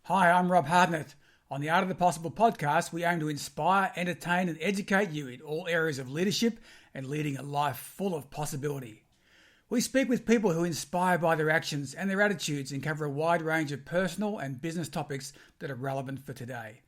Hi, I'm Rob Hardnett. On the Art of the Possible podcast, we aim to inspire, entertain, and educate you in all areas of leadership and leading a life full of possibility. We speak with people who inspire by their actions and their attitudes and cover a wide range of personal and business topics that are relevant for today.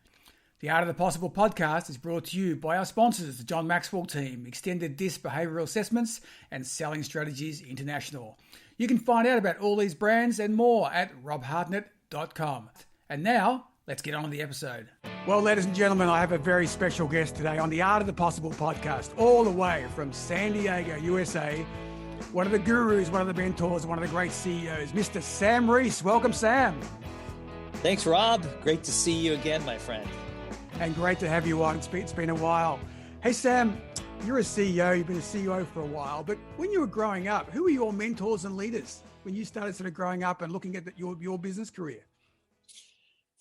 The Art of the Possible podcast is brought to you by our sponsors, the John Maxwell team, Extended Disc Behavioural Assessments, and Selling Strategies International. You can find out about all these brands and more at robhardnett.com. And now, let's get on with the episode. Well, ladies and gentlemen, I have a very special guest today on the Art of the Possible podcast, all the way from San Diego, USA. One of the gurus, one of the mentors, one of the great CEOs, Mr. Sam Reese. Welcome, Sam. Thanks, Rob. Great to see you again, my friend. And great to have you on. It's been a while. Hey, Sam, you're a CEO. You've been a CEO for a while. But when you were growing up, who were your mentors and leaders when you started sort of growing up and looking at your business career?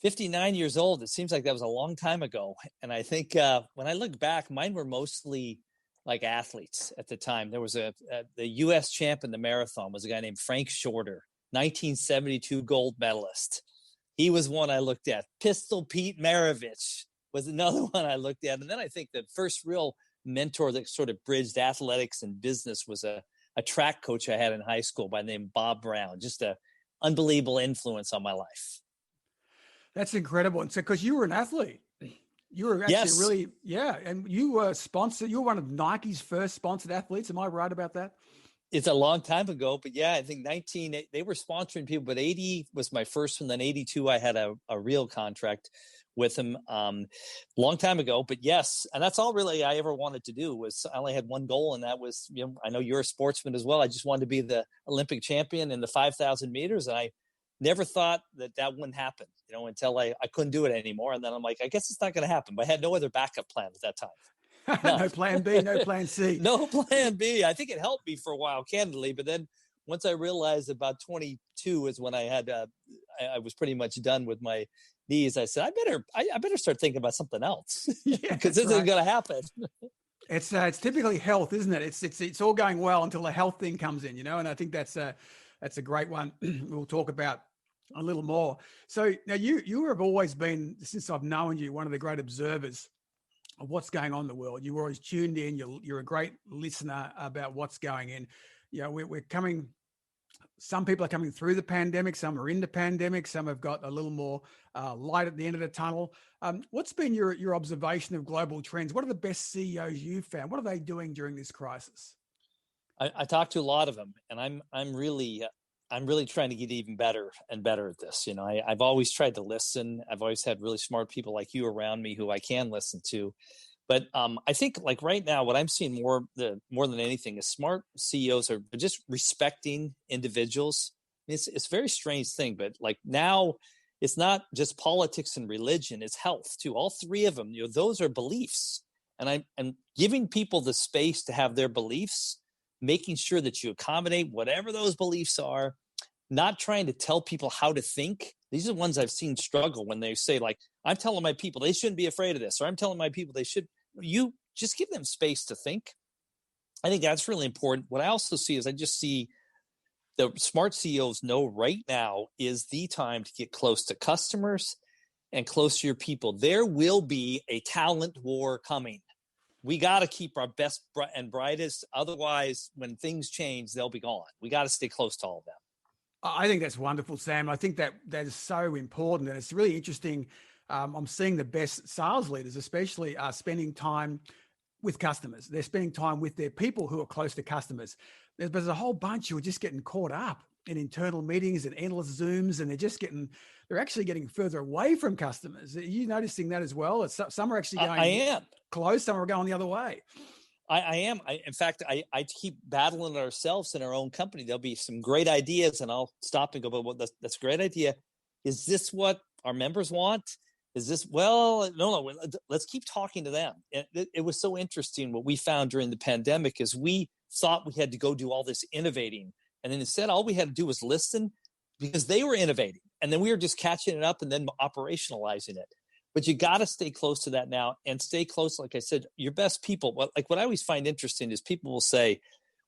59 years old. It seems like that was a long time ago. And I think when I look back, mine were mostly like athletes at the time. There was the U.S. champ in the marathon was a guy named Frank Shorter, 1972 gold medalist. He was one I looked at. Pistol Pete Maravich was another one I looked at. And then I think the first real mentor that sort of bridged athletics and business was a track coach I had in high school by the name of Bob Brown. Just an unbelievable influence on my life. That's incredible. And so, because you were an athlete, you were actually really, and you were sponsored. You were one of Nike's first sponsored athletes. Am I right about that? It's a long time ago, but yeah, I think they were sponsoring people, but 80 was my first one. Then 82, I had a real contract with him long time ago. But yes, and that's all really I ever wanted to do was I only had one goal, and that was, I know you're a sportsman as well. I just wanted to be the Olympic champion in the 5,000 meters. And I never thought that wouldn't happen, until I couldn't do it anymore. And then I'm like, I guess it's not going to happen. But I had no other backup plan at that time. No plan B, no plan C. No plan B. I think it helped me for a while, candidly. But then once I realized about 22 is when I had, I was pretty much done with my knees. I said, I better start thinking about something else because this isn't going to happen. It's typically health, isn't it? It's all going well until the health thing comes in, and I think that's a great one. We'll talk about a little more. So now you have always been, since I've known you, one of the great observers of what's going on in the world. You're always tuned in. You're a great listener about what's going in. We're coming. Some people are coming through the pandemic. Some are in the pandemic. Some have got a little more light at the end of the tunnel. What's been your observation of global trends? What are the best CEOs you've found? What are they doing during this crisis? I talked to a lot of them, and I'm really trying to get even better and better at this. I've always tried to listen. I've always had really smart people like you around me who I can listen to. But I think like right now, what I'm seeing more than anything is smart CEOs are just respecting individuals. It's a very strange thing, but like now it's not just politics and religion, it's health too. All three of them, those are beliefs. And I'm giving people the space to have their beliefs, making sure that you accommodate whatever those beliefs are, not trying to tell people how to think. These are the ones I've seen struggle when they say, like, I'm telling my people they shouldn't be afraid of this, or I'm telling my people they should. You just give them space to think. I think that's really important. What I also see is I just see the smart CEOs know right now is the time to get close to customers and close to your people. There will be a talent war coming. We got to keep our best and brightest. Otherwise, when things change, they'll be gone. We got to stay close to all of them. I think that's wonderful, Sam. I think that is so important. And it's really interesting. I'm seeing the best sales leaders, especially, are spending time with customers. They're spending time with their people who are close to customers. There's a whole bunch who are just getting caught up in internal meetings and endless Zooms, and they're actually getting further away from customers. Are you noticing that as well? Some are actually going close, some are going the other way. I am. In fact, I keep battling ourselves in our own company. There'll be some great ideas, and I'll stop and go, but that's a great idea. Is this what our members want? Is this, no, let's keep talking to them. It was so interesting. What we found during the pandemic is we thought we had to go do all this innovating. And then instead, all we had to do was listen because they were innovating. And then we were just catching it up and then operationalizing it. But you got to stay close to that now and stay close. Like I said, your best people. What I always find interesting is people will say,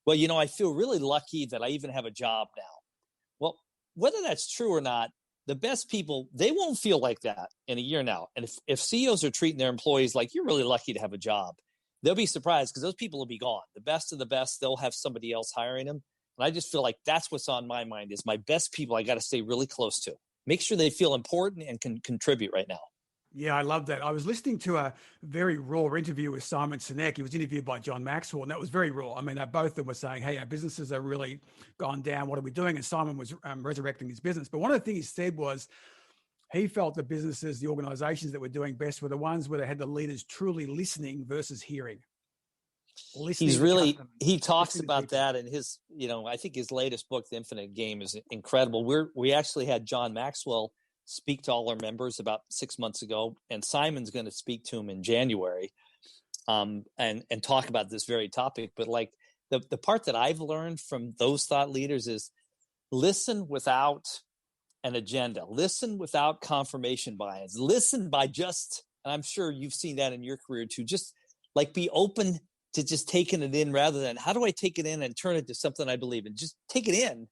well, I feel really lucky that I even have a job now. Well, whether that's true or not, the best people, they won't feel like that in a year now. And if CEOs are treating their employees like you're really lucky to have a job, they'll be surprised because those people will be gone. The best of the best, they'll have somebody else hiring them. And I just feel like that's what's on my mind is my best people I got to stay really close to. Make sure they feel important and can contribute right now. Yeah, I love that. I was listening to a very raw interview with Simon Sinek. He was interviewed by John Maxwell, and that was very raw. I mean, both of them were saying, hey, our businesses are really gone down. What are we doing? And Simon was resurrecting his business. But one of the things he said was he felt the businesses, the organizations that were doing best were the ones where they had the leaders truly listening versus hearing. He talks about that in his, I think his latest book, The Infinite Game, is incredible. We actually had John Maxwell speak to all our members about 6 months ago, and Simon's going to speak to him in January, and talk about this very topic. But like the part that I've learned from those thought leaders is listen without an agenda, listen without confirmation bias, listen by just, and I'm sure you've seen that in your career too, just like be open to just taking it in rather than how do I take it in and turn it to something I believe in. Just take it in.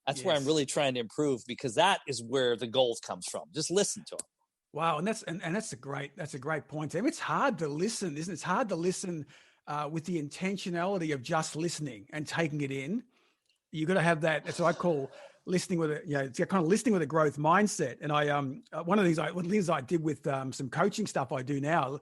That's where I'm really trying to improve, because that is where the gold comes from. Just listen to them. Wow, and that's a great point. I mean, it's hard to listen, isn't it? It's hard to listen with the intentionality of just listening and taking it in. You got to have that. That's what I call listening with it's kind of listening with a growth mindset. And one of the things I did with some coaching stuff I do now.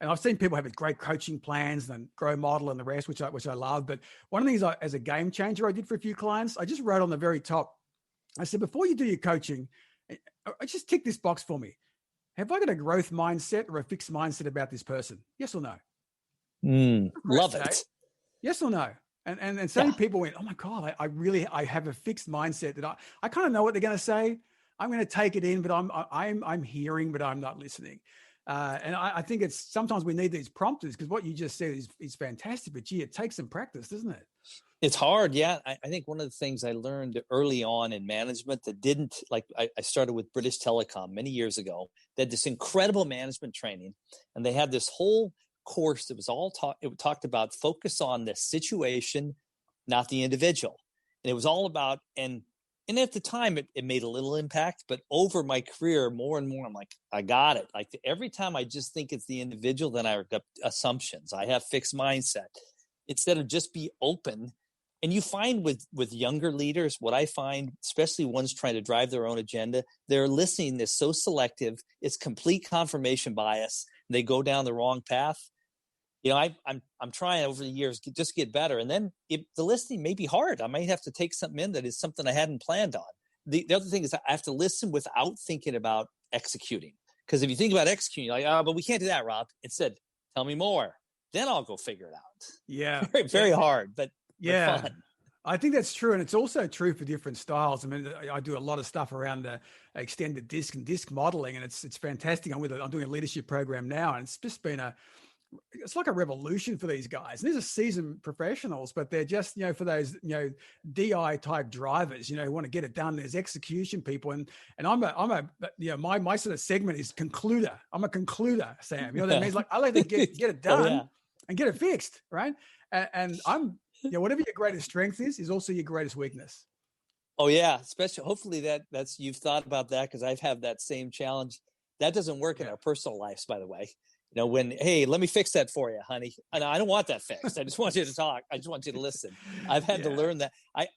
And I've seen people have great coaching plans and grow model and the rest, which I love. But one of the things as a game changer I did for a few clients, I just wrote on the very top, I said, before you do your coaching, I just tick this box for me. Have I got a growth mindset or a fixed mindset about this person? Yes or no? Love it. Yes or no? And so many people went, oh my God, I have a fixed mindset that I kind of know what they're going to say. I'm going to take it in, but I'm hearing, but I'm not listening. And I think it's sometimes we need these prompters, because what you just said is fantastic, but gee, it takes some practice, doesn't it? It's hard. Yeah. I think one of the things I learned early on in management that didn't, like I started with British Telecom many years ago. They had this incredible management training, and they had this whole course that was it talked about focus on the situation, not the individual. And it was all about, and at the time it made a little impact, but over my career, more and more, I'm like, I got it. Like every time I just think it's the individual, then I got assumptions. I have fixed mindset instead of just be open. And you find with younger leaders, what I find, especially ones trying to drive their own agenda, their listening is so selective. It's complete confirmation bias. They go down the wrong path. I'm trying over the years to just get better. And then if the listening may be hard, I might have to take something in that is something I hadn't planned on. The other thing is I have to listen without thinking about executing. Because if you think about executing, you're like, but we can't do that, Rob. Instead, tell me more. Then I'll go figure it out. Yeah. Very, very hard, but fun. I think that's true. And it's also true for different styles. I mean, I do a lot of stuff around the extended disc and disc modeling, and it's fantastic. I'm doing a leadership program now, and it's just been it's like a revolution for these guys. And these are seasoned professionals, but they're just, for those, DI type drivers, who want to get it done. There's execution people. And my sort of segment is concluder. I'm a concluder, Sam. That means like, I like to get it done and get it fixed. Right. And I'm, whatever your greatest strength is also your greatest weakness. Oh yeah. Especially, hopefully that's, you've thought about that, because I've had that same challenge. That doesn't work in our personal lives, by the way. Hey, let me fix that for you, honey. And I don't want that fixed. I just want you to talk. I just want you to listen. I've had to learn that.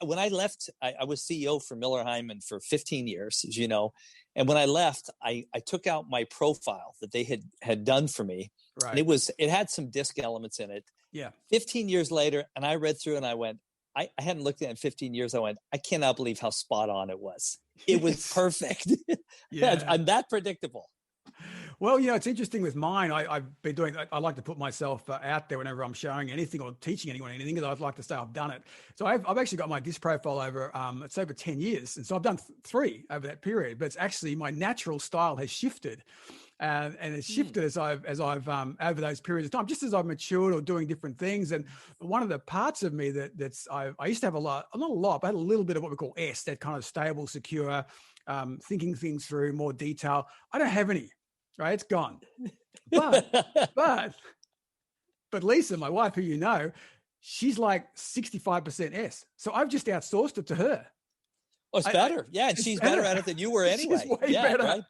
When I left, I was CEO for Miller Heiman for 15 years, as you know. And when I left, I took out my profile that they had done for me. Right. And it had some disc elements in it. Yeah. 15 years later, and I read through and I went, I hadn't looked at it in 15 years. I went, I cannot believe how spot on it was. It was perfect. I'm that predictable. Well, it's interesting with mine. I've been doing, I like to put myself out there whenever I'm showing anything or teaching anyone anything, because I'd like to say I've done it. So I've actually got my disc profile over, it's over 10 years. And so I've done 3 over that period, but it's actually my natural style has shifted. And it's shifted as I've over those periods of time, just as I've matured or doing different things. And one of the parts of me I used to have not a lot, but I had a little bit of what we call S, that kind of stable, secure, thinking things through, more detail. I don't have any. Right, it's gone. But Lisa, my wife, who she's like 65% S. So I've just outsourced it to her. Oh, it's better. Yeah. And she's better at it than you were anyway. She's way Yeah. better. Right.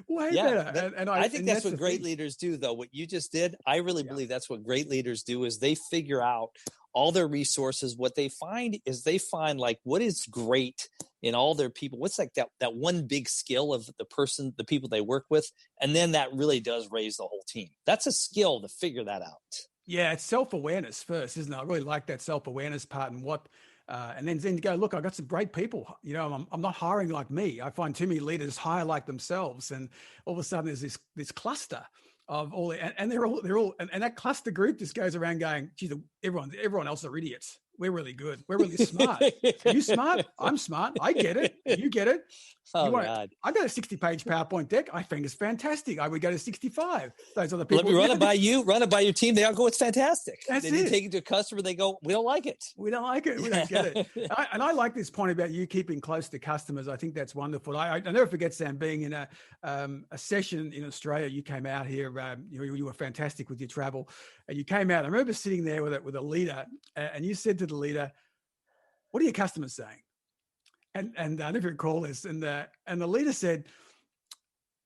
Way Yeah. better. And I think that's what the great thing. leaders do, though. What you just did, I really believe that's what great leaders do is they figure out all their resources. What they find is they find like what is great in all their people. What's like that one big skill of the people they work with. And then that really does raise the whole team. That's a skill to figure that out. Yeah, it's self-awareness first, isn't it? I really like that self-awareness part and and then to go, look, I've got some great people. You know, I'm not hiring like me. I find too many leaders hire like themselves. And all of a sudden there's this cluster of all, and they're all, and that cluster group just goes around going, geez, everyone else are idiots. We're really good. We're really smart. Are you smart? I'm smart. I get it. You get it. God. I got a 60-page PowerPoint deck. I think it's fantastic. I would go to 65. Those other people. Let me run it by you. Run it by your team. They all go, it's fantastic. That's then it. You take it to a customer. They go, we don't like it. We don't like it. We don't get it. I like this point about you keeping close to customers. I think that's wonderful. I never forget, Sam, being in a session in Australia. You came out here. You were fantastic with your travel, and you came out. I remember sitting there with a leader, and you said to the leader, "What are your customers saying?" And I never recall this. And the leader said,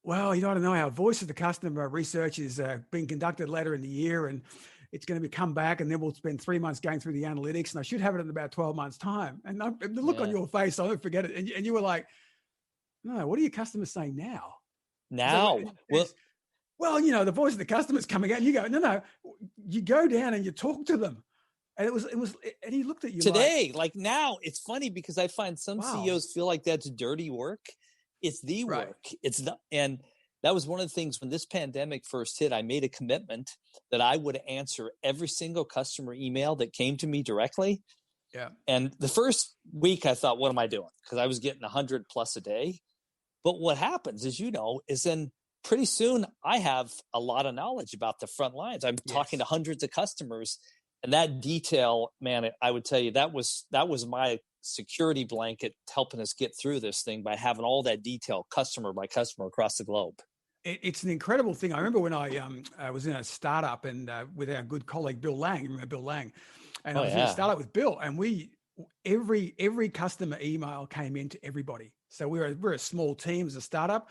"Well, I don't know. Our voice of the customer research is being conducted later in the year, and it's going to come back, and then we'll spend 3 months going through the analytics, and I should have it in about 12 months' time." And the look on your face, I don't forget it. And you were like, "No, what are your customers saying now?" Now, well, the voice of the customer is coming out, and you go, "No, you go down and you talk to them." And it was, and he looked at you today, like now. It's funny because I find some CEOs feel like that's dirty work. It's the work. It's not, and that was one of the things when this pandemic first hit. I made a commitment that I would answer every single customer email that came to me directly. Yeah. And the first week, I thought, "What am I doing?" Because I was getting 100 plus a day. But what happens, as you know, is then pretty soon I have a lot of knowledge about the front lines. I'm talking to hundreds of customers. And that detail, man, I would tell you that was my security blanket helping us get through this thing by having all that detail customer by customer across the globe. It's an incredible thing. I remember when I was in a startup and with our good colleague, Bill Lang. You remember Bill Lang? And I was in a startup with Bill, and every customer email came into everybody. So we're a small team as a startup,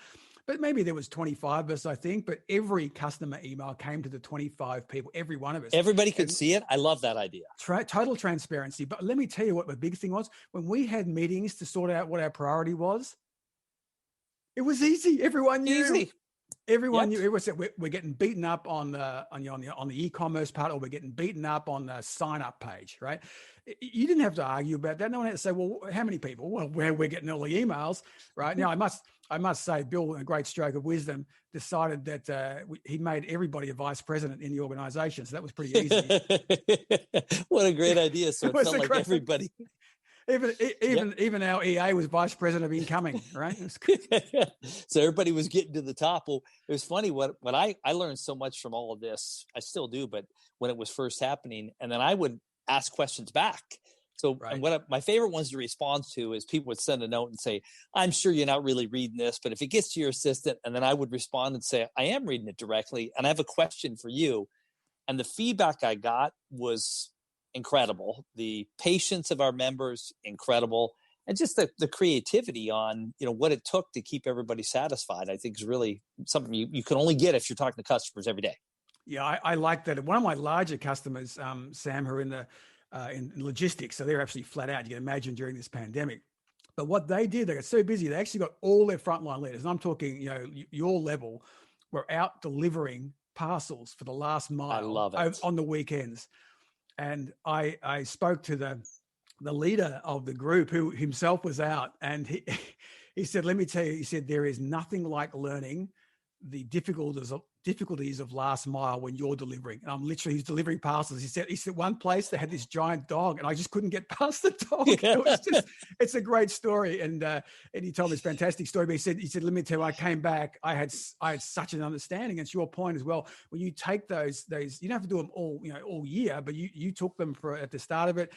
but maybe there was 25 of us, I think, but every customer email came to the 25 people, every one of us. Everybody could see it. I love that idea. Total transparency. But let me tell you what the big thing was. When we had meetings to sort out what our priority was, it was easy. Everyone knew. Easy. Everyone knew. Everyone said, we're getting beaten up on the e-commerce part, or we're getting beaten up on the sign-up page, right? You didn't have to argue about that. No one had to say, well, how many people? Well, we're getting all the emails, right? Now, I must say, Bill, in a great stroke of wisdom, decided that he made everybody a vice president in the organization. So that was pretty easy. What a great idea. So it felt like everybody. Even our EA was vice president of incoming, right? So everybody was getting to the top. Well, it was funny what I learned so much from all of this. I still do, but when it was first happening, and then I would ask questions back. So and my favorite ones to respond to is people would send a note and say, "I'm sure you're not really reading this, but if it gets to your assistant," and then I would respond and say, "I am reading it directly, and I have a question for you." And the feedback I got was incredible. The patience of our members, incredible. And just the creativity on, what it took to keep everybody satisfied, I think is really something you can only get if you're talking to customers every day. Yeah, I like that. One of my larger customers, Sam, who are in logistics, so they're absolutely flat out. You can imagine during this pandemic. But what they did, they got so busy, they actually got all their frontline leaders. And I'm talking, your level, were out delivering parcels for the last mile. I love it. On the weekends. And I spoke to the leader of the group who himself was out, and he said, "Let me tell you," he said, "there is nothing like learning the difficulties of last mile when you're delivering." And I'm literally, he's delivering parcels. He said one place they had this giant dog, and I just couldn't get past the dog. Yeah. It's a great story. And he told me this fantastic story, but he said, "Let me tell you, I came back, I had such an understanding." And it's your point as well. When you take those, you don't have to do them all year, but you took them at the start of it.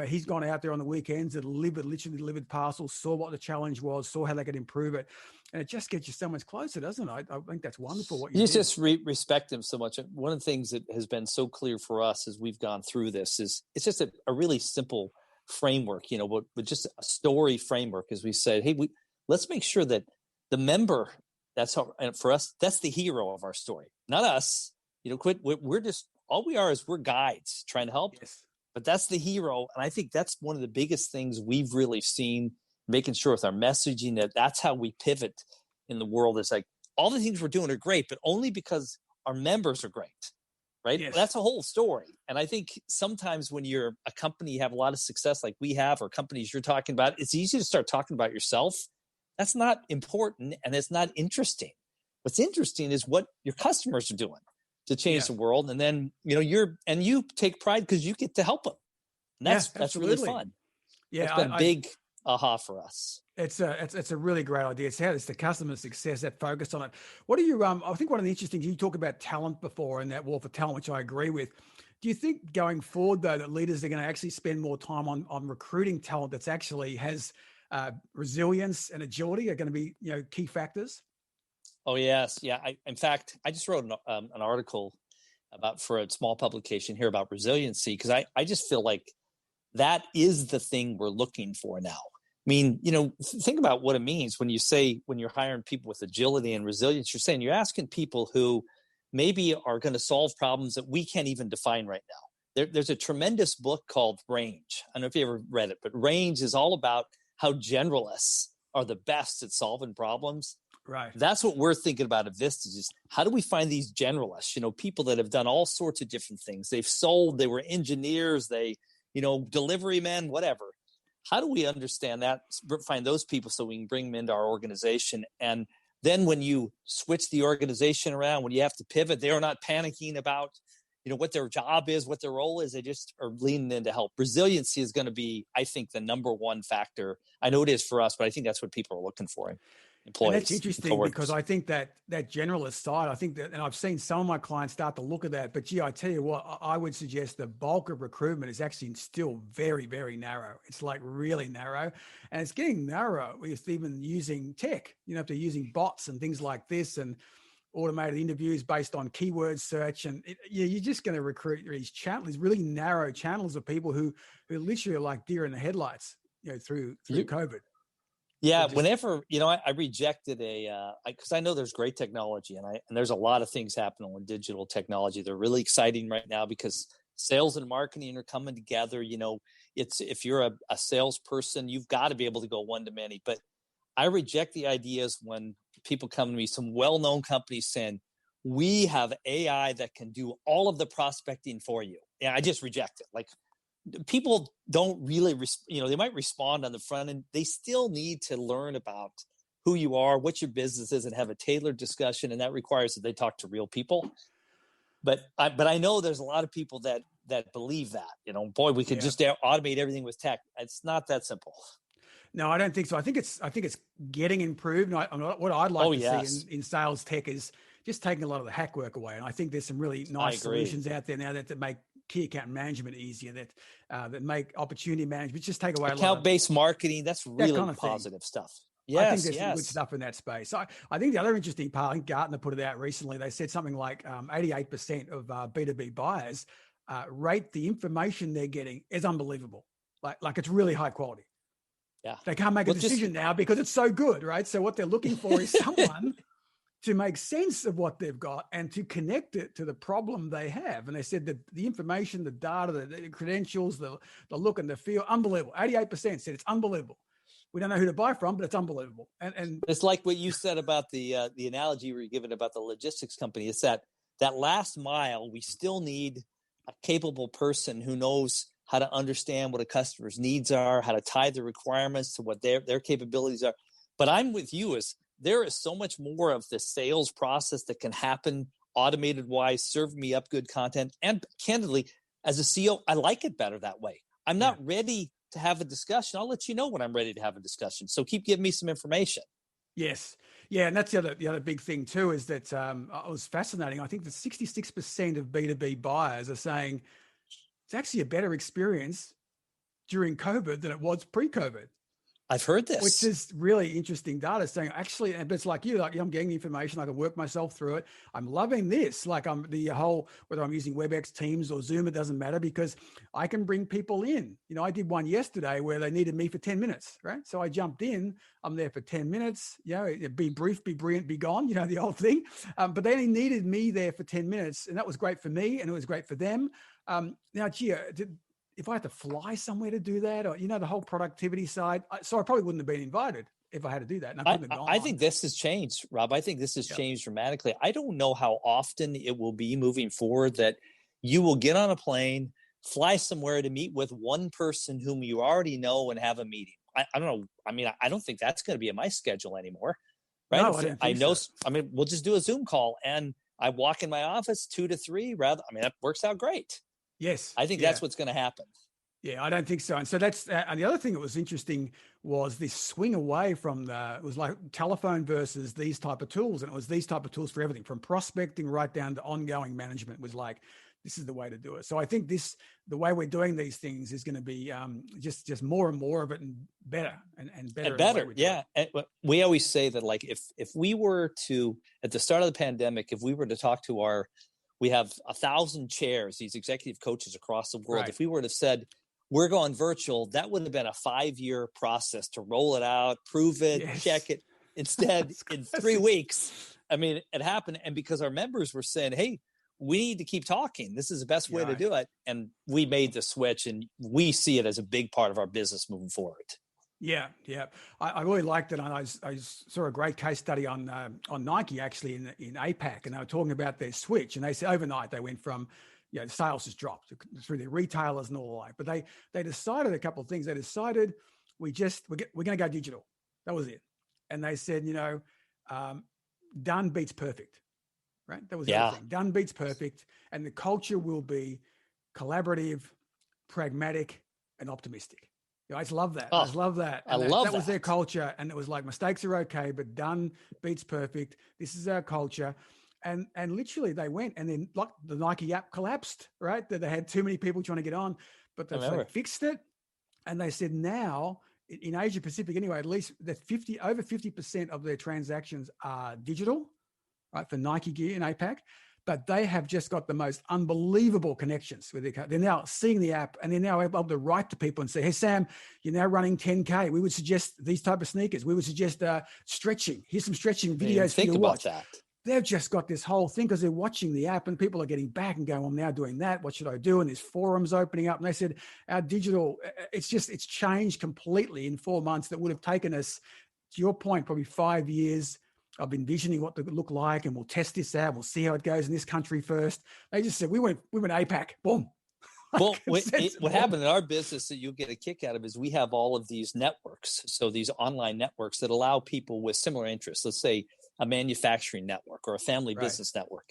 He's gone out there on the weekends and literally delivered parcels, saw what the challenge was, saw how they could improve it. And it just gets you so much closer, doesn't it? I think that's wonderful what you did. Just respect him so much. One of the things that has been so clear for us as we've gone through this is it's just a really simple framework, with just a story framework, as we said, hey, let's make sure that the member, that's how, and for us, that's the hero of our story, not us. We're just, all we are is we're guides trying to help. Yes. But that's the hero. And I think that's one of the biggest things we've really seen, making sure with our messaging that's how we pivot in the world. Is like, all the things we're doing are great, but only because our members are great, right? Yes. That's a whole story. And I think sometimes when you're a company, you have a lot of success like we have, or companies you're talking about, it's easy to start talking about yourself. That's not important, and it's not interesting. What's interesting is what your customers are doing to change the world. And then, you take pride because you get to help them. And that's really fun. Yeah. It's been a big aha for us. It's a really great idea. It's the customer success, that focus on it. What do you, I think one of the interesting things, you talk about talent before and that war for talent, which I agree with. Do you think going forward though, that leaders are going to actually spend more time on recruiting talent that's actually has resilience and agility are going to be, key factors? Oh, yes. Yeah. In fact, I just wrote an article for a small publication here about resiliency, because I just feel like that is the thing we're looking for now. I mean, think about what it means when you're hiring people with agility and resilience. You're asking people who maybe are going to solve problems that we can't even define right now. There's a tremendous book called Range. I don't know if you ever read it, but Range is all about how generalists are the best at solving problems. Right. That's what we're thinking about at Vistage, is how do we find these generalists, people that have done all sorts of different things. They've sold, they were engineers, delivery men, whatever. How do we understand that, find those people so we can bring them into our organization? And then when you switch the organization around, when you have to pivot, they are not panicking about, what their job is, what their role is. They just are leaning in to help. Resiliency is going to be, I think, the number one factor. I know it is for us, but I think that's what people are looking for. Employees. And that's interesting because I think that generalist side, I think that, and I've seen some of my clients start to look at that, but I tell you what, I would suggest the bulk of recruitment is actually still very, very narrow. It's like really narrow, and it's getting narrow with even using tech, if they're using bots and things like this and automated interviews based on keyword search. And you're just going to recruit these really narrow channels of people who literally are like deer in the headlights, through COVID. Yeah, whenever, I rejected because I know there's great technology and there's a lot of things happening with digital technology. They're really exciting right now because sales and marketing are coming together. If you're a salesperson, you've got to be able to go one to many. But I reject the ideas when people come to me, some well-known companies saying, we have AI that can do all of the prospecting for you. And I just reject it. Like, people don't really, they might respond on the front end. They still need to learn about who you are, what your business is, and have a tailored discussion. And that requires that they talk to real people. But I know there's a lot of people that believe that, boy, we could just automate everything with tech. It's not that simple. No, I don't think so. I think it's getting improved. And what I'd like to see in sales tech is just taking a lot of the hack work away. And I think there's some really nice solutions out there now that make key account management easier, that make opportunity management, just take away account-based marketing. That's really kind of positive stuff. Yes, I think there's some good stuff in that space. So I think the other interesting part, I think Gartner put it out recently. They said something like 88% of B2B buyers rate the information they're getting as unbelievable. Like it's really high quality. Yeah. They can't make a decision now because it's so good, right? So what they're looking for is someone to make sense of what they've got and to connect it to the problem they have. And they said that the information, the data, the credentials, the look and the feel, unbelievable. 88% said it's unbelievable. We don't know who to buy from, but it's unbelievable. And it's like what you said about the analogy we were given about the logistics company. It's that last mile, we still need a capable person who knows how to understand what a customer's needs are, how to tie the requirements to what their capabilities are. But I'm with you, is there is so much more of the sales process that can happen automated wise, serve me up good content. And candidly, as a CEO, I like it better that way. I'm not ready to have a discussion. I'll let you know when I'm ready to have a discussion. So keep giving me some information. Yes. Yeah. And that's the other big thing too, is that it was fascinating. I think that 66% of B2B buyers are saying it's actually a better experience during COVID than it was pre-COVID. I've heard Which this. is really interesting data saying actually, but it's like you, like I'm getting the information, I can work myself through it. I'm loving this. Like I'm the whole, whether I'm using WebEx, Teams or Zoom, it doesn't matter because I can bring people in. I did one yesterday where they needed me for 10 minutes, right? So I jumped in, I'm there for 10 minutes, be brief, be brilliant, be gone, the old thing. But they only needed me there for 10 minutes. And that was great for me and it was great for them. Now, Gia, if I had to fly somewhere to do that, or the whole productivity side, so I probably wouldn't have been invited if I had to do that, and I couldn't have gone. I think this has changed, Rob. I think this has changed dramatically. I don't know how often it will be moving forward that you will get on a plane, fly somewhere to meet with one person whom you already know and have a meeting. I don't know. I mean, I don't think that's going to be in my schedule anymore, right? No, I don't think so. I mean, we'll just do a Zoom call, and I walk in my office 2 to 3. Rather, I mean, that works out great. Yes, I think that's what's going to happen. Yeah, I don't think so. And so that's, and the other thing that was interesting was this swing away from it was like telephone versus these type of tools. And it was these type of tools for everything from prospecting right down to ongoing management was like, this is the way to do it. So I think the way we're doing these things is going to be just more and more of it and better and better. And better. Yeah. And we always say that like, if we were to, at the start of the pandemic, if we were to talk to we have 1,000 chairs, these executive coaches across the world. Right. If we were to have said, we're going virtual, that would have been a 5-year process to roll it out, prove it, check it. Instead, in 3 weeks, I mean, it happened. And because our members were saying, hey, we need to keep talking. This is the best way to do it. And we made the switch, and we see it as a big part of our business moving forward. Yeah. I really liked it. And I saw a great case study on Nike actually in APAC, and they were talking about their switch. And they said overnight they went from, the sales just dropped through their retailers and all the like. But they decided a couple of things. They decided we're going to go digital. That was it. And they said, done beats perfect, right? That was the other thing. Done beats perfect. And the culture will be collaborative, pragmatic, and optimistic. I just love that. I just love that. And that was their culture. And it was like mistakes are okay, but done beats perfect. This is our culture. And literally they went, and then like the Nike app collapsed, right? That they had too many people trying to get on, but they fixed it. And they said now in Asia Pacific anyway, at least that over 50% of their transactions are digital, right? For Nike gear in APAC, but they have just got the most unbelievable connections with their. They're now seeing the app, and they're now able to write to people and say, hey, Sam, you're now running 10K. We would suggest these type of sneakers. We would suggest stretching. Here's some stretching videos for you to watch. That. They've just got this whole thing because they're watching the app, and people are getting back and going, I'm now doing that. What should I do? And there's forums opening up. And they said, our digital, it's changed completely in 4 months. That would have taken us, to your point, probably 5 years of envisioning what it would look like. And we'll test this out. We'll see how it goes in this country first. They just said, we went APAC, boom. Well, what happened in our business that you'll get a kick out of is we have all of these networks. So these online networks that allow people with similar interests, let's say a manufacturing network or a family business network.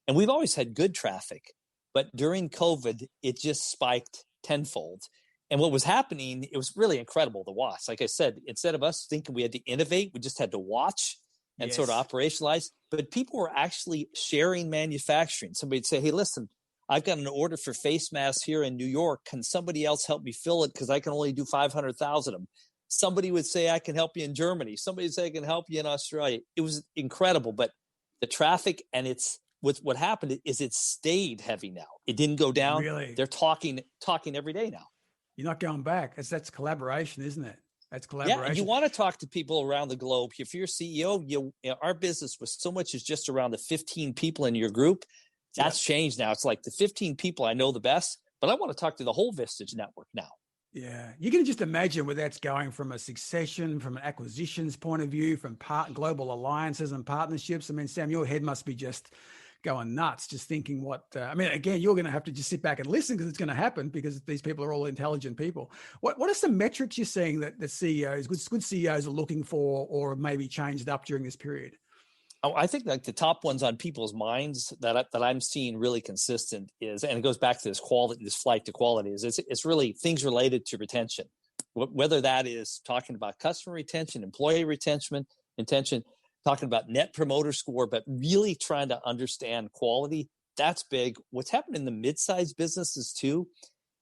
And we've always had good traffic, but during COVID, it just spiked tenfold. And what was happening, it was really incredible to watch. Like I said, instead of us thinking we had to innovate, we just had to watch and sort of operationalize. But people were actually sharing manufacturing. Somebody'd say, hey, listen, I've got an order for face masks here in New York. Can somebody else help me fill it? Because I can only do 500,000 of them. Somebody would say, I can help you in Germany. Somebody would say, I can help you in Australia. It was incredible. But the traffic what happened is it stayed heavy now. It didn't go down. Really? They're talking every day now. You're not going back. That's collaboration, isn't it? That's collaboration. Yeah, you want to talk to people around the globe. If you're a CEO, our business was so much as just around the 15 people in your group. That's changed now. It's like the 15 people I know the best, but I want to talk to the whole Vistage network now. Yeah. You can just imagine where that's going from a succession, from an acquisitions point of view, from global alliances and partnerships. I mean, Sam, your head must be just going nuts, just thinking again, you're going to have to just sit back and listen because it's going to happen because these people are all intelligent people. What are some metrics you're seeing that the CEOs, good CEOs are looking for or maybe changed up during this period? Oh, I think like the top ones on people's minds that I'm seeing really consistent is, and it goes back to this quality, this flight to quality, is it's really things related to retention, whether that is talking about customer retention, employee retention, talking about net promoter score, but really trying to understand quality. That's big. What's happened in the mid-sized businesses too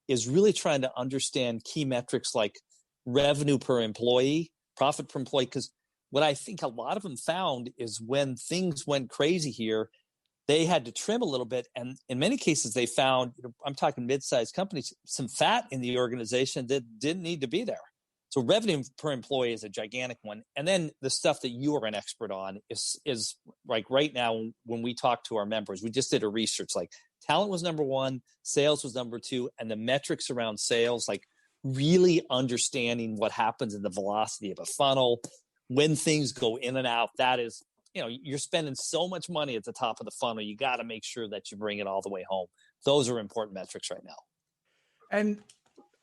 is really trying to understand key metrics like revenue per employee, profit per employee. Because what I think a lot of them found is when things went crazy here, they had to trim a little bit. And in many cases, they found, I'm talking mid-sized companies, some fat in the organization that didn't need to be there. So revenue per employee is a gigantic one. And then the stuff that you are an expert on is like right now, when we talk to our members, we just did a research, like talent was number one, sales was number two, and the metrics around sales, like really understanding what happens in the velocity of a funnel, when things go in and out. That is, you're spending so much money at the top of the funnel. You got to make sure that you bring it all the way home. Those are important metrics right now. And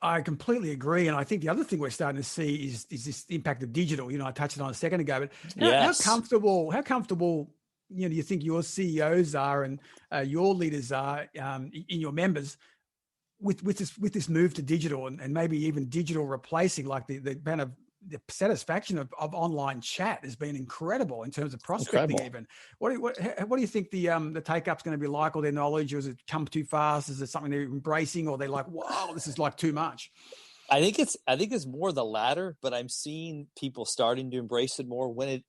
I completely agree. And I think the other thing we're starting to see is this impact of digital. I touched on it a second ago, but how comfortable, do you think your CEOs are and your leaders are in your members with this move to digital and maybe even digital replacing, like the kind of the satisfaction of online chat has been incredible in terms of prospecting. Even what do you think the take up's going to be like, or their knowledge, or has it come too fast? Is it something they're embracing, or they're like, wow, this is like too much? I think it's more the latter, but I'm seeing people starting to embrace it more. When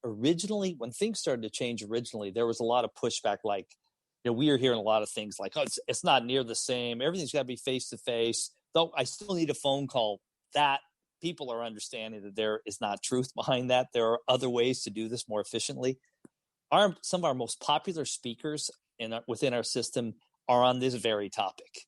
things started to change originally, there was a lot of pushback. Like, we are hearing a lot of things like, oh, it's not near the same. Everything's got to be face to face. Though I still need a phone call. That people are understanding that there is not truth behind that. There are other ways to do this more efficiently. Some of our most popular speakers within our system are on this very topic.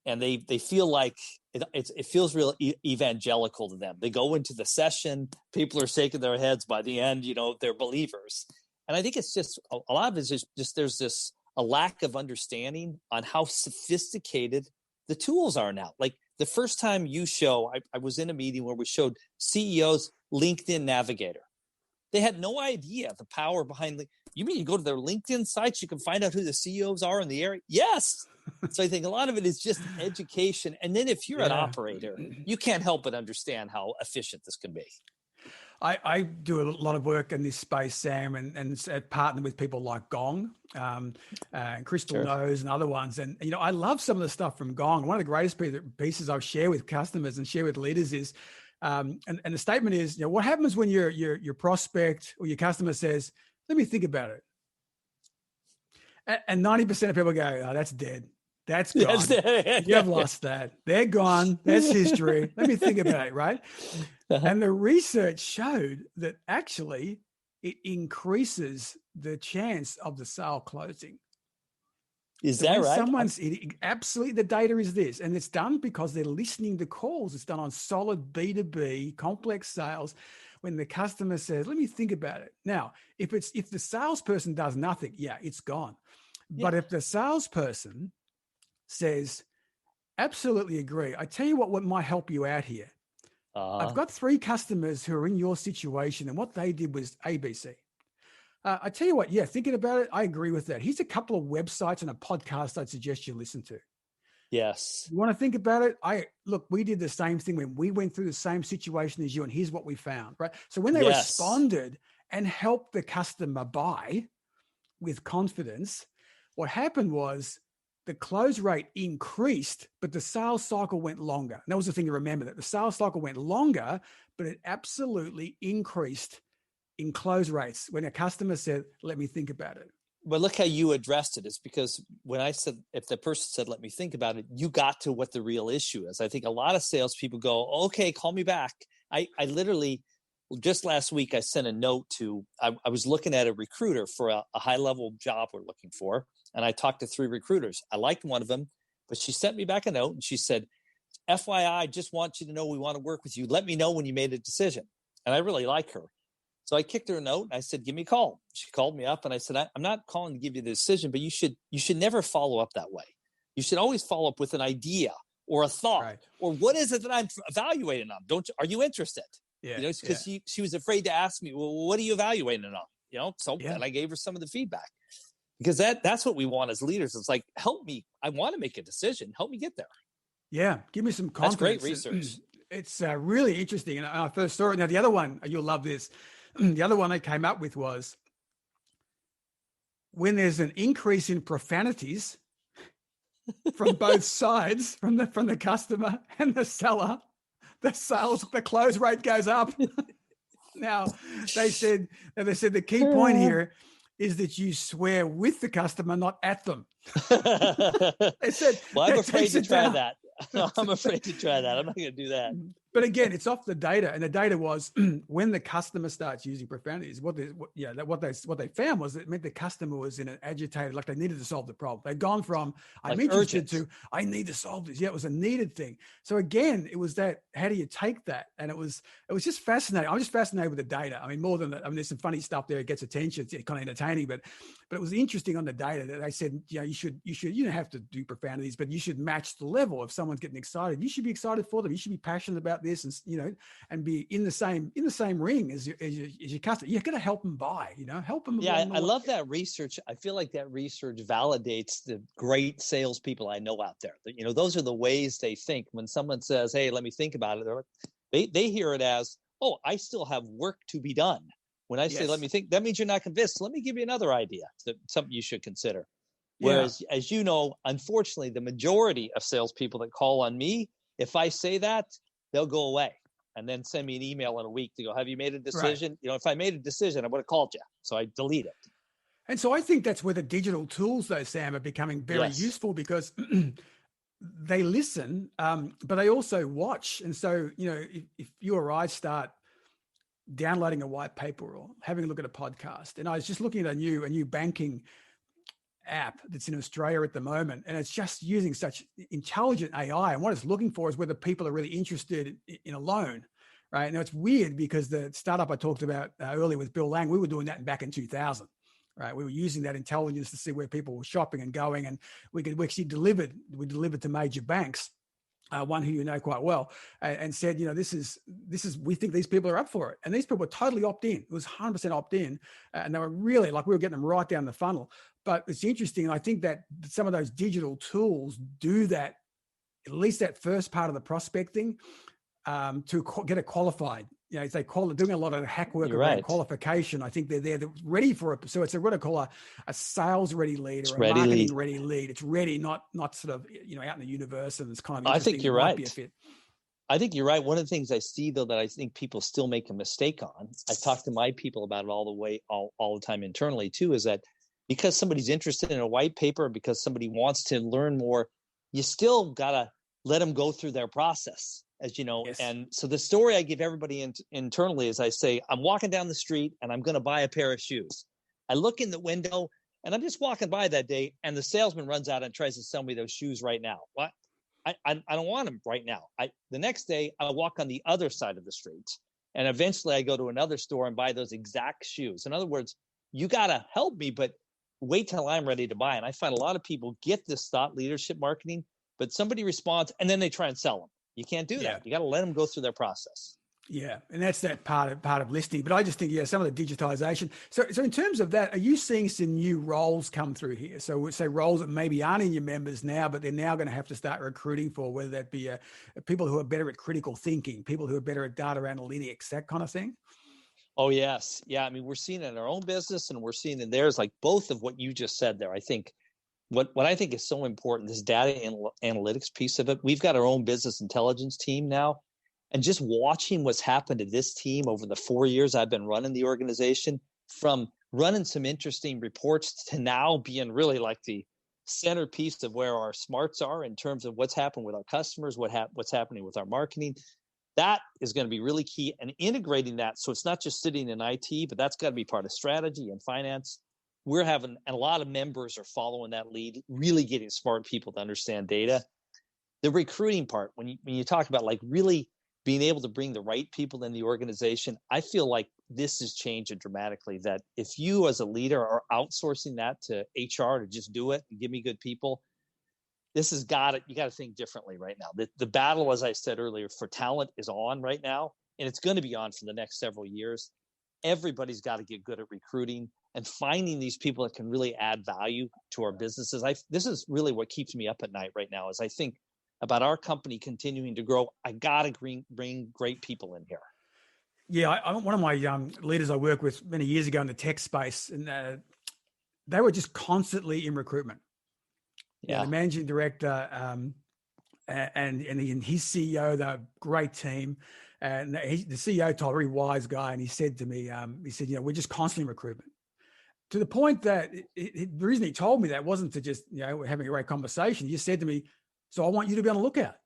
And they feel like it feels real evangelical to them. They go into the session, people are shaking their heads. By the end, they're believers. And I think it's just a lot of it is just there's a lack of understanding on how sophisticated the tools are now. Like the first time I was in a meeting where we showed CEOs LinkedIn Navigator. They had no idea the power behind. You mean you go to their LinkedIn sites, you can find out who the CEOs are in the area? Yes. So I think a lot of it is just education. And then if you're an operator, you can't help but understand how efficient this can be. I do a lot of work in this space, Sam, and partner with people like Gong, Crystal Knows, and other ones. And, I love some of the stuff from Gong. One of the greatest pieces I've shared with customers and share with leaders is, and the statement is, what happens when your prospect or your customer says, let me think about it. And 90% of people go, oh, that's dead. That's gone. You've lost that. They're gone. That's history. Let me think about it, right? And the research showed that actually it increases the chance of the sale closing. Is that right? Absolutely, the data is this. And it's done because they're listening to calls. It's done on solid B2B, complex sales. When the customer says, let me think about it. Now, if the salesperson does nothing, it's gone. Yeah. But if the salesperson says, absolutely agree. I tell you what might help you out here. I've got 3 customers who are in your situation, and what they did was ABC. I tell you what, thinking about it, I agree with that. Here's a couple of websites and a podcast I'd suggest you listen to. Yes. You want to think about it? We did the same thing when we went through the same situation as you, and here's what we found, right? So when they responded and helped the customer buy with confidence, what happened was the close rate increased, but the sales cycle went longer. And that was the thing to remember, that the sales cycle went longer, but it absolutely increased in close rates when a customer said, let me think about it. But look how you addressed it. It's because when I said, if the person said, let me think about it, you got to what the real issue is. I think a lot of salespeople go, okay, call me back. I literally, just last week, I sent a note I was looking at a recruiter for a high-level job we're looking for. And I talked to 3 recruiters. I liked one of them, but she sent me back a note and she said, FYI, just want you to know we want to work with you. Let me know when you made a decision. And I really like her. So I kicked her a note and I said, give me a call. She called me up and I said, I'm not calling to give you the decision, but you should never follow up that way. You should always follow up with an idea or a thought, or what is it that I'm evaluating on? Are you interested? Yeah. Because she was afraid to ask me, well, what are you evaluating on? Then I gave her some of the feedback, because that's what we want as leaders. It's like, help me. I want to make a decision. Help me get there. Yeah. Give me some confidence. That's great research. It's really interesting. And I first saw it. Now, the other one, you'll love this. The other one I came up with was, when there's an increase in profanities from both sides, from the customer and the seller, the close rate goes up. Now, they said the key point here is that you swear with the customer, not at them. They said, well, I'm afraid to try down. that. I'm afraid to try that. I'm not going to do that. But again, it's off the data, and the data was when the customer starts using profanities. What they found was it meant the customer was in an agitated, like they needed to solve the problem. They'd gone from I'm like interested to I need to solve this. Yeah, it was a needed thing. So again, it was that. How do you take that? And it was just fascinating. I'm just fascinated with the data. I mean, more than that. I mean, there's some funny stuff there. It gets attention. It's kind of entertaining, but it was interesting on the data that they said, you don't have to do profanities, but you should match the level. If someone's getting excited, you should be excited for them. You should be passionate about this, and and be in the same ring as your customer. You're going to help them buy. Help them. Yeah, I love that research. I feel like that research validates the great salespeople I know out there. Those are the ways they think. When someone says, "Hey, let me think about it," they hear it as, "Oh, I still have work to be done." When I say, "Let me think," that means you're not convinced. Let me give you another idea. Something you should consider. Whereas, as you know, unfortunately, the majority of salespeople that call on me, if I say that, they'll go away and then send me an email in a week to go, "Have you made a decision?" Right. If I made a decision, I would have called you. So I delete it. And so I think that's where the digital tools, though, Sam, are becoming very useful because they listen, but they also watch. And so, if you or I start downloading a white paper or having a look at a podcast, and I was just looking at a new banking app that's in Australia at the moment, and it's just using such intelligent AI, and what it's looking for is whether people are really interested in a loan. Right now, it's weird because the startup I talked about earlier with Bill Lang, we were doing that back in 2000. Right, we were using that intelligence to see where people were shopping and going, and we actually delivered to major banks. One who you know quite well, and said, this is, we think these people are up for it. And these people were totally opt-in. It was 100% opt-in. And they were really we were getting them right down the funnel. But it's interesting. I think that some of those digital tools do that, at least that first part of the prospecting, to get it qualified. They call it doing a lot of hack work around qualification. I think they're ready for it. So it's what I call a sales ready lead or a marketing ready lead. It's ready, not sort of out in the universe, and it's kind of interesting. I think you're right. I think you're right. One of the things I see though that I think people still make a mistake on, I talk to my people about it all the time internally too, is that because somebody's interested in a white paper, because somebody wants to learn more, you still gotta let them go through their process. As you know, and so the story I give everybody internally is I say, I'm walking down the street and I'm going to buy a pair of shoes. I look in the window and I'm just walking by that day, and the salesman runs out and tries to sell me those shoes right now. What? I don't want them right now. The next day I walk on the other side of the street, and eventually I go to another store and buy those exact shoes. In other words, you got to help me, but wait till I'm ready to buy. And I find a lot of people get this thought leadership marketing, but somebody responds and then they try and sell them. You can't do that. You got to let them go through their process. Yeah, and that's that part of listening. But I just think, some of the digitization. So in terms of that, are you seeing some new roles come through here? So we'll say roles that maybe aren't in your members now, but they're now going to have to start recruiting for, whether that be people who are better at critical thinking, people who are better at data analytics, that kind of thing? Oh, yes. Yeah, I mean, we're seeing it in our own business, and we're seeing in theirs, like both of what you just said there. I think what I think is so important, this data analytics piece of it. We've got our own business intelligence team now, and just watching what's happened to this team over the 4 years I've been running the organization, from running some interesting reports to now being really like the centerpiece of where our smarts are in terms of what's happened with our customers, what's happening with our marketing. That is going to be really key, and integrating that. So it's not just sitting in IT, but that's got to be part of strategy and finance. We're having, and a lot of members are following that lead, really getting smart people to understand data. The recruiting part, when you talk about like really being able to bring the right people in the organization, I feel like this is changing dramatically. That if you as a leader are outsourcing that to HR to just do it and give me good people, you got to think differently right now. The battle, as I said earlier, for talent is on right now, and it's going to be on for the next several years. Everybody's got to get good at recruiting and finding these people that can really add value to our businesses. This is really what keeps me up at night right now, is I think about our company continuing to grow. I got to bring great people in here. Yeah, one of my leaders I worked with many years ago in the tech space, and they were just constantly in recruitment. Yeah, the managing director and his CEO, they're a great team. And the CEO told a very wise guy, and he said to me, he said, we're just constantly recruitment. To the point that the reason he told me that wasn't to just, we're having a great conversation. He just said to me, so I want you to be on the lookout.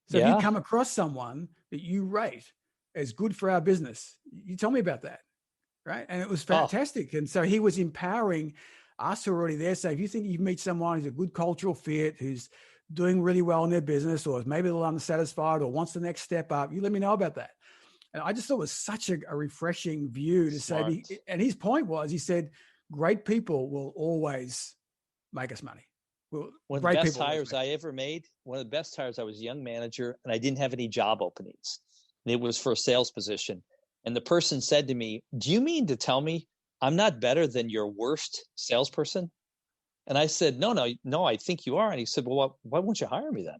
So if you come across someone that you rate as good for our business, you tell me about that. Right. And it was fantastic. And so he was empowering us who are already there. So if you think you meet someone who's a good cultural fit, who's doing really well in their business, or maybe a little unsatisfied or wants the next step up, you let me know about that. And I just thought it was such a refreshing view to say, and his point was, he said, great people will always make us money. One of the best hires I ever made, one of the best hires, I was a young manager and I didn't have any job openings. And it was for a sales position. And the person said to me, do you mean to tell me I'm not better than your worst salesperson? And I said, no, I think you are. And he said, well, why won't you hire me then?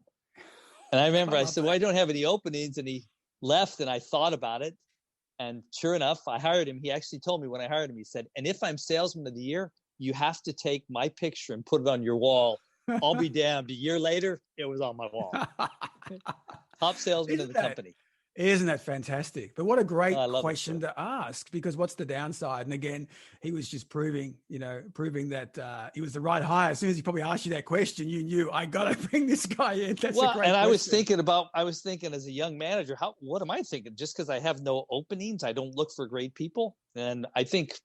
And I remember I said, well, I don't have any openings. And he left and I thought about it. And sure enough, I hired him. He actually told me when I hired him, he said, and if I'm salesman of the year, you have to take my picture and put it on your wall. I'll be damned. A year later, it was on my wall. Top salesman in the company. Isn't that fantastic? But what a great question to ask, because what's the downside? And again, he was just proving that he was the right hire. As soon as he probably asked you that question, you knew, I got to bring this guy in. That's a great question. I was thinking as a young manager, what am I thinking? Just because I have no openings, I don't look for great people. And I think,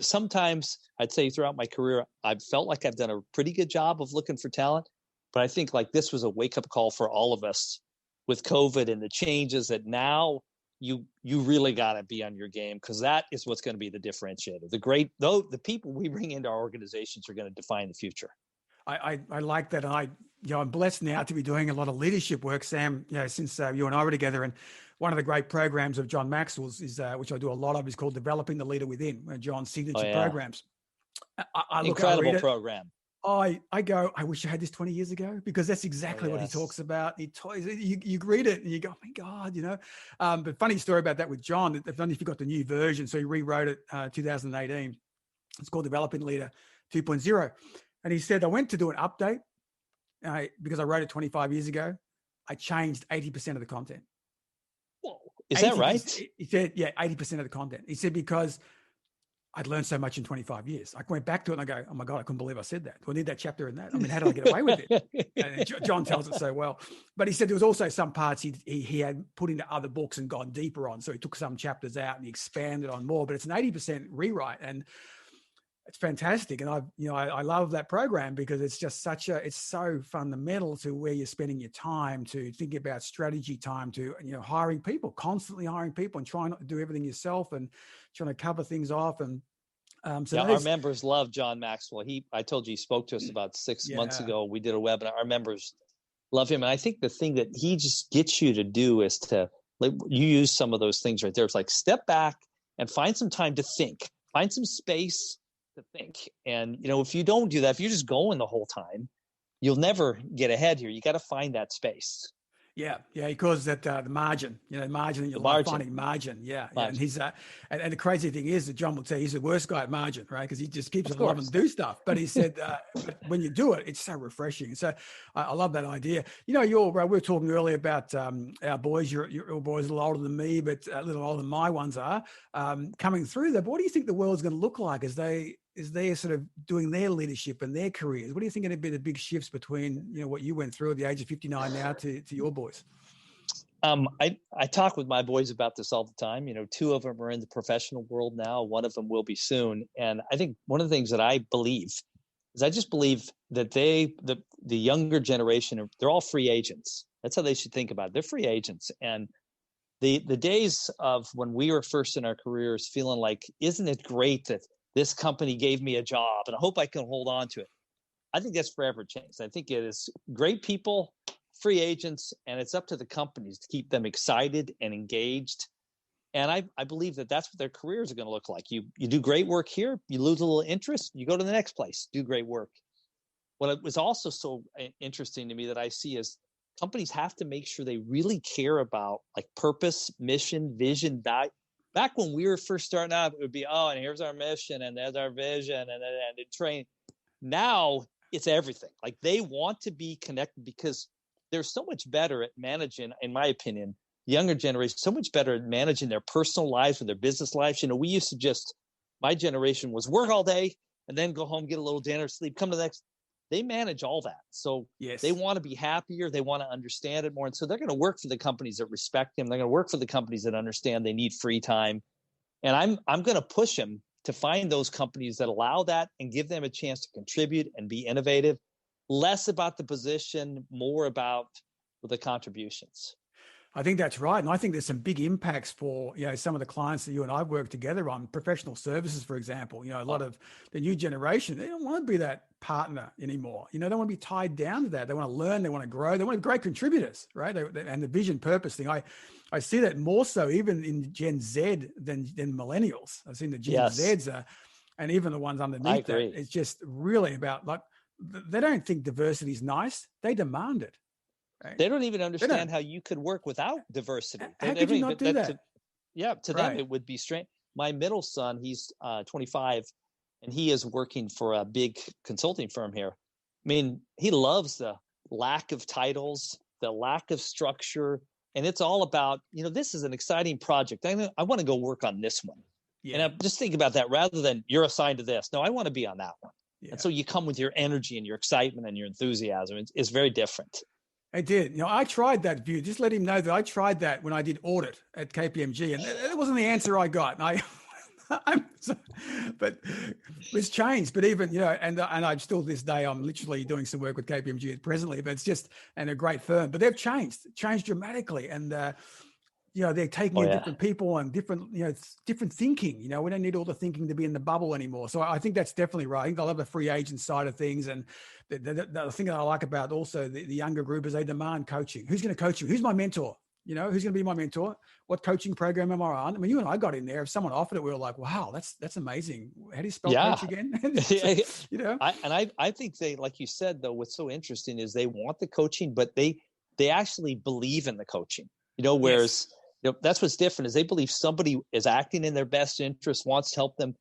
sometimes I'd say throughout my career, I've felt like I've done a pretty good job of looking for talent. But I think like this was a wake-up call for all of us with COVID and the changes that now you really got to be on your game, because that is what's going to be the differentiator. The people we bring into our organizations are going to define the future. I like that. I'm blessed now to be doing a lot of leadership work, Sam, since you and I were together. And one of the great programs of John Maxwell's is, which I do a lot of, is called Developing the Leader Within, John's signature programs. Incredible program. I go, I wish I had this 20 years ago, because that's exactly what he talks about. You read it and you go, oh my God, But funny story about that with John, if only if you got the new version. So he rewrote it 2018. It's called Developing Leader 2.0. And he said, I went to do an update because I wrote it 25 years ago. I changed 80% of the content. Whoa. Is that right? He said, 80% of the content. He said, because I'd learned so much in 25 years. I went back to it and I go, oh my God, I couldn't believe I said that. Do I need that chapter in that? I mean, how did I get away with it? And John tells it so well. But he said there was also some parts he had put into other books and gone deeper on. So he took some chapters out and he expanded on more, but it's an 80% rewrite. And it's fantastic. And I love that program, because it's just it's so fundamental to where you're spending your time, to think about strategy time, to, hiring people, constantly hiring people and trying not to do everything yourself and trying to cover things off. And our members love John Maxwell. I told you he spoke to us about 6 months ago. We did a webinar. Our members love him. And I think the thing that he just gets you to do is to, you use some of those things right there. It's like, step back and find some time to think, find some space to think. And, if you don't do that, if you're just going the whole time, you'll never get ahead here. You got to find that space. Yeah. He calls that the margin, margin in your life, finding margin. Yeah. And he's, and the crazy thing is that John will tell you he's the worst guy at margin, right? Because he just keeps on loving to do stuff. But he said, but when you do it, it's so refreshing. So I love that idea. we were talking earlier about our boys, your boys a little older than me, but a little older than my ones are, coming through there. But what do you think the world's going to look like as they're sort of doing their leadership and their careers? What do you think are going to be the big shifts between, what you went through at the age of 59 now to your boys? I talk with my boys about this all the time. 2 of them are in the professional world now. 1 of them will be soon. And I think one of the things that I believe is I just believe that the younger generation, they're all free agents. That's how they should think about it. They're free agents. And the days of when we were first in our careers feeling like, isn't it great that this company gave me a job and I hope I can hold on to it, I think that's forever changed. I think it is great people, free agents, and it's up to the companies to keep them excited and engaged. And I believe that that's what their careers are going to look like. You do great work here, you lose a little interest, you go to the next place, do great work. What was also so interesting to me that I see is companies have to make sure they really care about like purpose, mission, vision, value. Back when we were first starting out, it would be, and here's our mission, and there's our vision, and train. Now it's everything. Like they want to be connected because they're so much better at managing, in my opinion, younger generation, so much better at managing their personal lives or their business lives. We used to just, my generation was work all day and then go home, get a little dinner, sleep, come to the next. They manage all that. So they want to be happier. They want to understand it more. And so they're going to work for the companies that respect them. They're going to work for the companies that understand they need free time. And I'm going to push them to find those companies that allow that and give them a chance to contribute and be innovative. Less about the position, more about the contributions. I think that's right. And I think there's some big impacts for, some of the clients that you and I work together on, professional services, for example. A lot of the new generation, they don't want to be that partner anymore. They want to be tied down to that. They want to learn, they want to grow, they want to be great contributors, right? And the vision purpose thing. I see that more so even in Gen Z than millennials. I've seen the Gen Zs and even the ones underneath that. It's just really about, like, they don't think diversity is nice. They demand it. Right? They don't even understand how you could work without diversity. How could you not do that? To them, it would be strange. My middle son, he's 25, and he is working for a big consulting firm here. I mean, he loves the lack of titles, the lack of structure, and it's all about, this is an exciting project. I want to go work on this one. Yeah. And I'm just thinking about that rather than you're assigned to this. No, I want to be on that one. Yeah. And so you come with your energy and your excitement and your enthusiasm. It's very different. I did. I tried that view. Just let him know that I tried that when I did audit at KPMG, and it wasn't the answer I got. And but it's changed. But even, and I'm still this day, I'm literally doing some work with KPMG presently, but it's just, and a great firm, but they've changed dramatically. And, they're taking in different people and different thinking. We don't need all the thinking to be in the bubble anymore. So I think that's definitely right. I think I love the free agent side of things. And the thing that I like about also the younger group is they demand coaching. Who's going to coach you? Who's my mentor? Who's going to be my mentor? What coaching program am I on? I mean, you and I got in there. If someone offered it, we were like, wow, that's amazing. How do you spell coach again? I think they, like you said, though, what's so interesting is they want the coaching, but they actually believe in the coaching, whereas that's what's different is they believe somebody is acting in their best interest, wants to help them.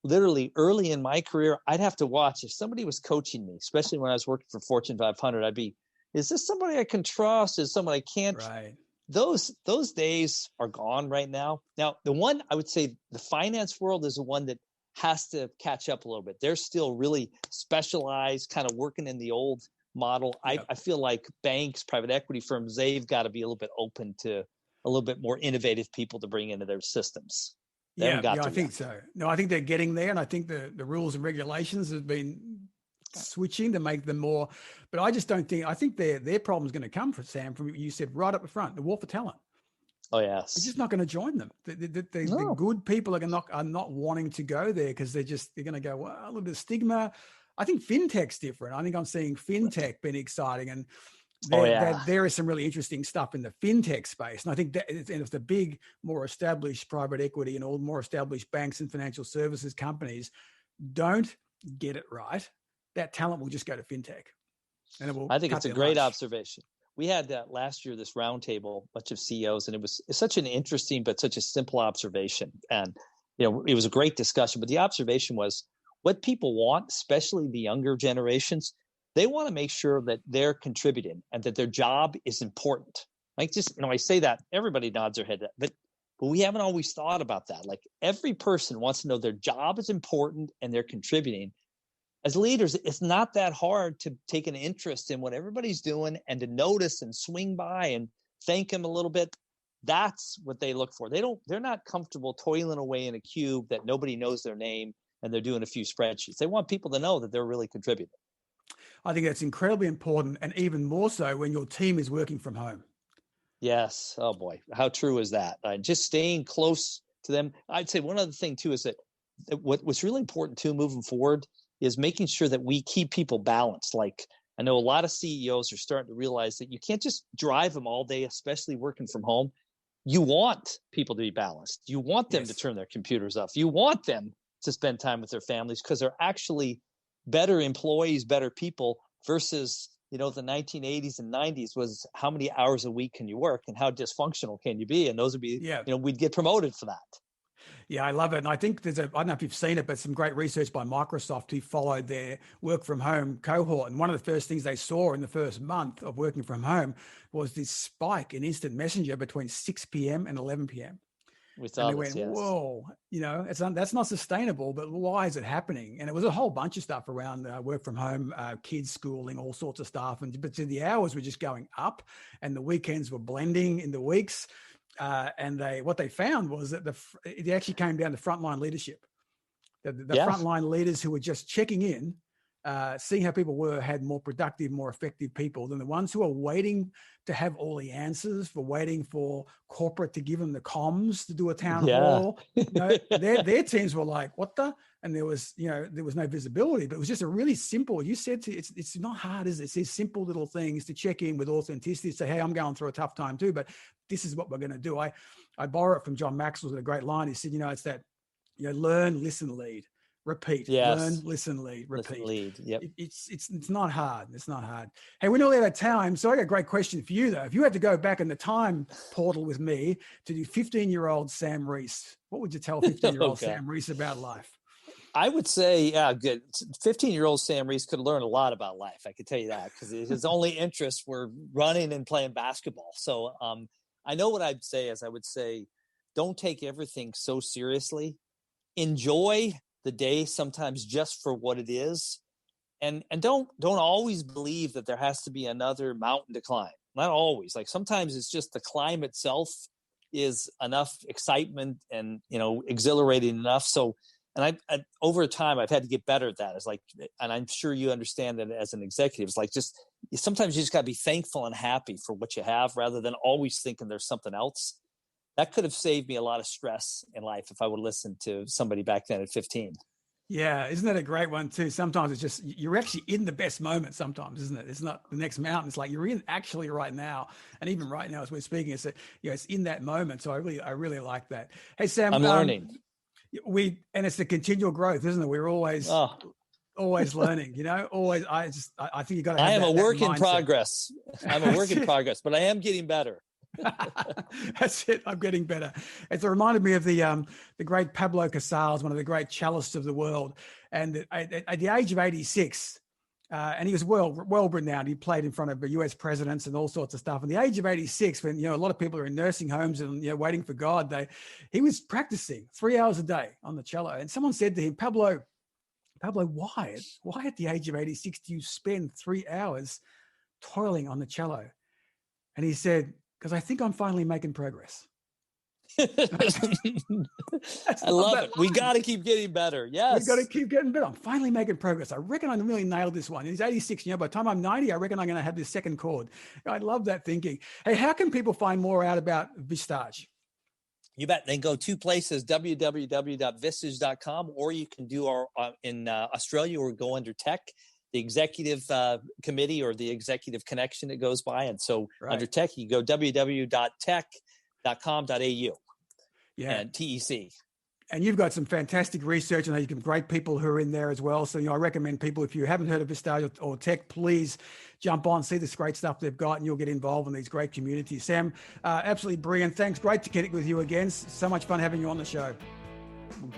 Literally early in my career, I'd have to watch if somebody was coaching me, especially when I was working for Fortune 500, I'd be, is this somebody I can trust? Is someone I can't? Right. Those days are gone right now. Now, the one I would say the finance world is the one that has to catch up a little bit. They're still really specialized, kind of working in the old model. Yep. I feel like banks, private equity firms, they've got to be a little bit open to a little bit more innovative people to bring into their systems. I think so. No, I think they're getting there. And I think the rules and regulations have been switching to make them more, but I just don't think, I think their problem is going to come from what you said right up the front, the war for talent. Oh, yes. It's just not going to join them. The good people are not wanting to go there because they're going to go, well, a little bit of stigma. I think fintech's different. I think I'm seeing fintech being exciting, and there is some really interesting stuff in the fintech space. And I think that if the big, more established private equity and all more established banks and financial services companies don't get it right, that talent will just go to fintech. And I think it's a great observation. We had last year this roundtable, bunch of CEOs, and it's such an interesting but such a simple observation. And it was a great discussion. But the observation was what people want, especially the younger generations. They want to make sure that they're contributing and that their job is important. Like I say that everybody nods their head, but we haven't always thought about that. Like every person wants to know their job is important and they're contributing. As leaders, it's not that hard to take an interest in what everybody's doing and to notice and swing by and thank them a little bit. That's what they look for. They're not comfortable toiling away in a cube that nobody knows their name and they're doing a few spreadsheets. They want people to know that they're really contributing. I think that's incredibly important, and even more so when your team is working from home. Yes. Oh boy. How true is that? Just staying close to them. I'd say one other thing too is that what's really important too moving forward is making sure that we keep people balanced. Like I know a lot of CEOs are starting to realize that you can't just drive them all day, especially working from home. You want people to be balanced. You want them to turn their computers off. You want them to spend time with their families because they're actually better employees, better people versus, the 1980s and 90s was how many hours a week can you work and how dysfunctional can you be? And those would be, we'd get promoted for that. Yeah, I love it. And I think I don't know if you've seen it, but some great research by Microsoft who followed their work from home cohort. And one of the first things they saw in the first month of working from home was this spike in instant messenger between 6 p.m. and 11 p.m. We And saw they this, went, yes. whoa, that's not sustainable, but why is it happening? And it was a whole bunch of stuff around work from home, kids schooling, all sorts of stuff. But the hours were just going up and the weekends were blending in the weeks. And what they found was that it actually came down to frontline leadership. The frontline leaders who were just checking in, seeing how people had more productive, more effective people than the ones who are waiting to have all the answers, for waiting for corporate to give them the comms to do a town hall. Their teams were like, what the? And there was no visibility, but it was just a really simple, you said it's not hard, is it? It's these simple little things to check in with authenticity, say, hey, I'm going through a tough time too, but this is what we're going to do. I borrow it from John Maxwell's a great line. He said, it's that, learn, listen, lead, repeat. Yes. Learn, listen, lead, repeat. Listen, lead. Yep. It's not hard. It's not hard. Hey, we're nearly out of time. So I got a great question for you though. If you had to go back in the time portal with me to do 15-year-old Sam Reese, what would you tell 15-year-old Sam Reese about life? I would say, good. 15-year-old Sam Reese could learn a lot about life. I could tell you that, because his only interests were running and playing basketball. So I know what I'd say is I would say, don't take everything so seriously. Enjoy the day sometimes just for what it is. And don't always believe that there has to be another mountain to climb. Not always. Like sometimes it's just the climb itself is enough excitement and, exhilarating enough. So, and I over time, I've had to get better at that. It's like, and I'm sure you understand that as an executive, it's like sometimes you just got to be thankful and happy for what you have rather than always thinking there's something else. That could have saved me a lot of stress in life if I would listen to somebody back then at 15. Yeah. Isn't that a great one too? Sometimes it's just, you're actually in the best moment sometimes, isn't it? It's not the next mountain. It's like you're in actually right now. And even right now, as we're speaking, it's in that moment. So I really like that. Hey, Sam, I'm learning. And it's the continual growth, isn't it? We're always learning, always. I think you got to have I am a work in mindset. progress. I'm a work in progress, but I am getting better. That's it. I'm getting better. It reminded me of the great Pablo Casals, one of the great cellists of the world. And at the age of 86, and he was well renowned. He played in front of US presidents and all sorts of stuff. At the age of 86, when a lot of people are in nursing homes and waiting for God, he was practicing 3 hours a day on the cello. And someone said to him, Pablo, why at the age of 86 do you spend 3 hours toiling on the cello? And he said, because I think I'm finally making progress. I love it. We got to keep getting better. Yes. We got to keep getting better. I'm finally making progress. I reckon I really nailed this one. He's 86. By the time I'm 90, I reckon I'm going to have this second chord. I love that thinking. Hey, how can people find more out about Vistage? You bet. They go two places, www.vistage.com, or you can do our in Australia, or go under tech, the executive committee or the executive connection that goes by. And so under tech, you go www.tech.com.au and TEC. And you've got some fantastic research, and you've got great people who are in there as well. So, I recommend people, if you haven't heard of Vistage or tech, please jump on, see this great stuff they've got, and you'll get involved in these great communities. Sam, absolutely brilliant. Thanks. Great to connect with you again. So much fun having you on the show.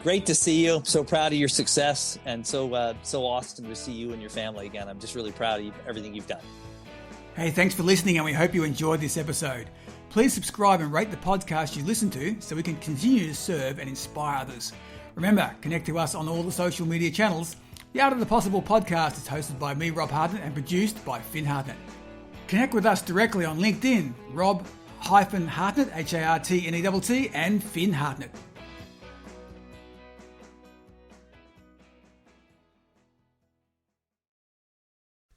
Great to see you. So proud of your success, and so awesome to see you and your family again. I'm just really proud of everything you've done. Hey, thanks for listening, and we hope you enjoyed this episode. Please subscribe and rate the podcast you listen to so we can continue to serve and inspire others. Remember, connect to us on all the social media channels. The Art of the Possible podcast is hosted by me, Rob Hartnett, and produced by Finn Hartnett. Connect with us directly on LinkedIn, Rob-Hartnett, Hartnett, and Finn Hartnett.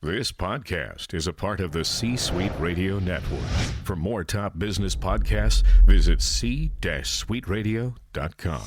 This podcast is a part of the C-Suite Radio Network. For more top business podcasts, visit c-suiteradio.com.